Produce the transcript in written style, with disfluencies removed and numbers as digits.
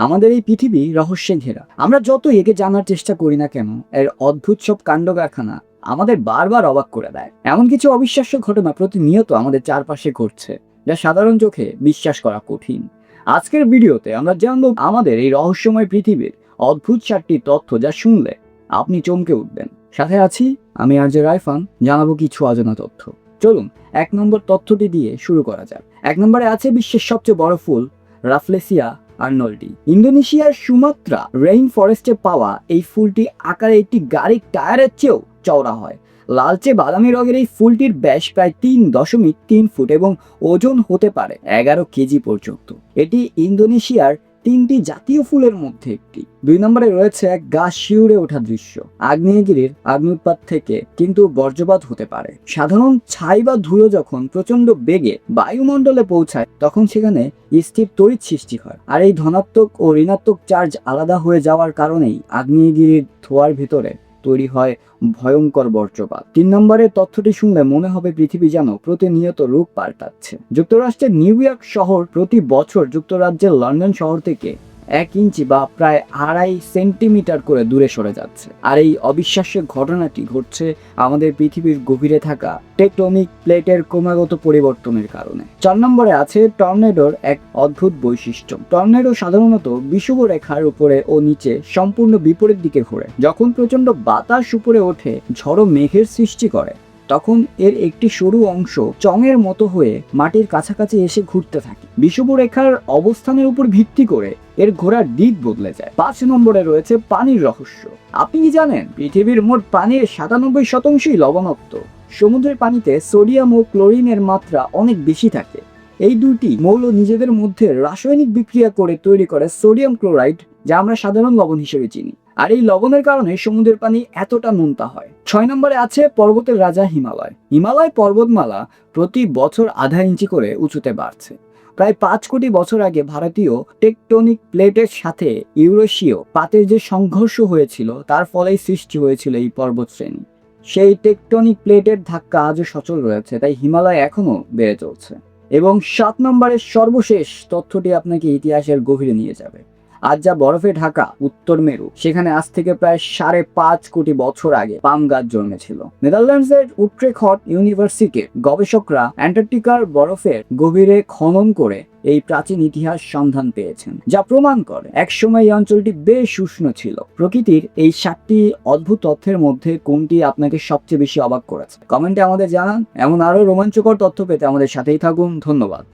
আমাদের এই পৃথিবী রহস্যে ঘেরা। আমরা যত একে জানার চেষ্টা করি না কেন, এর অদ্ভুত সব কাণ্ড কারখানা আমাদের বারবার অবাক করে দেয়। এমন কিছু অবিশ্বাস্য ঘটনা প্রতিনিয়ত আমাদের চারপাশে ঘটছে, যা সাধারণ চোখে বিশ্বাস করা কঠিন। আজকের ভিডিওতে আমরা জানবো আমাদের এই রহস্যময় পৃথিবীর অদ্ভুত 4টি তথ্য, যা শুনলে আপনি চমকে উঠবেন। সাথে আছি আমি আরজে রাইফান, জানাবো কিছু অজানা তথ্য। চলুন 1 নম্বর তথ্যটি দিয়ে শুরু করা যাক। 1 নম্বরে আছে বিশ্বের সবচেয়ে বড় ফুল, রাফলেসিয়া আর্নল্ডি। ইন্দোনেশিয়ার সুমাত্রা রেইন ফরেস্টে পাওয়া এই ফুলটি আকারে একটি গাড়ির টায়ারের চেয়েও চওড়া হয়। লালচে বাদামি রঙের এই ফুলটির ব্যাস প্রায় 3.3 ফুট এবং ওজন হতে পারে 11 কেজি পর্যন্ত। এটি ইন্দোনেশিয়ার 3টি জাতীয় ফুলের মধ্যে একটি। 2 নম্বরে রয়েছে এক গা শিউরে ওঠা দৃশ্য। আগ্নেয়গিরির অগ্ন্যুৎপাত থেকে কিন্তু বজ্রপাত হতে পারে। সাধারণ ছাই বা ধুলো যখন প্রচন্ড বেগে বায়ুমণ্ডলে পৌঁছায়, তখন সেখানে স্থির তড়িৎ সৃষ্টি হয়। আর এই ধনাত্মক ও ঋণাত্মক চার্জ আলাদা হয়ে যাওয়ার কারণেই আগ্নেয়গিরির ধোঁয়ার ভিতরে তৈরি হয় ভয়ঙ্কর বজ্রপাত। 3 নম্বরের তথ্যটি শুনলে মনে হবে পৃথিবী যেন প্রতিনিয়ত রূপ পাল্টাচ্ছে। যুক্তরাষ্ট্রের নিউ ইয়র্ক শহর প্রতি বছর যুক্তরাজ্যের লন্ডন শহর থেকে 1 ইঞ্চি বা প্রায় 2.5 সেন্টিমিটার করে দূরে সরে যাচ্ছে। আর এই অবিশ্বাস্য ঘটনাটি ঘটছে আমাদের পৃথিবীর গভীরে থাকা টেকটনিক প্লেটের ক্রমাগত পরিবর্তনের কারণে। 4 নম্বরে আছে টর্নেডোর এক অদ্ভুত বৈশিষ্ট্য। টর্নেডো সাধারণত বিষুবরেখার উপরে ও নিচে সম্পূর্ণ বিপরীত দিকে ঘোরে। যখন প্রচন্ড বাতাস উপরে ওঠে, ঝড়ো মেঘের সৃষ্টি করে, তখন এর একটি সরু অংশ চঙের মতো হয়ে মাটির কাছাকাছি এসে ঘুরতে থাকে। বিষুবরেখার অবস্থানের উপর ভিত্তি করে এর ঘোরার দিক বদলে যায়। 5 নম্বরে রয়েছে পানির রহস্য। আপনি কি জানেন পৃথিবীর মোট পানির 97%ই লবণাক্ত? সমুদ্রের পানিতে সোডিয়াম ও ক্লোরিনের মাত্রা অনেক বেশি থাকে। এই দুটি মৌল নিজেদের মধ্যে রাসায়নিক বিক্রিয়া করে তৈরি করে সোডিয়াম ক্লোরাইড, যা আমরা সাধারণ লবণ হিসেবে চিনি। আর এই লবণের কারণে সমুদ্রের পানি এতটা নোনতা হয়। 6 নম্বরে আছে পর্বতের রাজা হিমালয়। হিমালয় পর্বতমালা প্রতি বছর আধা ইঞ্চি করে উঁচুতে বাড়ছে। প্রায় 5 কোটি বছর আগে ভারতীয় টেকটনিক প্লেটের সাথে ইউরেশীয় পাতের যে সংঘর্ষ হয়েছিল, তার ফলেই সৃষ্টি হয়েছিল এই পর্বত শ্রেণী। সেই টেকটনিক প্লেটের ধাক্কা আজও সচল রয়েছে, তাই হিমালয় এখনো বেড়ে চলছে। এবং 7 নম্বরের সর্বশেষ তথ্যটি আপনাকে ইতিহাসের গভীরে নিয়ে যাবে। আজ যা বরফে ঢাকা উত্তর মেরু, সেখানে আজ থেকে প্রায় 5.5 কোটি বছর আগে পাম গাছ জন্মেছিল। নেদারল্যান্ডসের উট্রেখট ইউনিভার্সিটির গবেষকরা অ্যান্টার্কটিকার বরফের গভীরে খনন করে এই প্রাচীন ইতিহাস সন্ধান পেয়েছেন, যা প্রমাণ করে একসময় এই অঞ্চলটি বেশ উষ্ণ ছিল। প্রকৃতির এই 7টি অদ্ভুত তথ্যের মধ্যে কোনটি আপনাকে সবচেয়ে বেশি অবাক করেছে? কমেন্টে আমাদের জানান। এমন আরো রোমাঞ্চকর তথ্য পেতে আমাদের সাথেই থাকুন। ধন্যবাদ।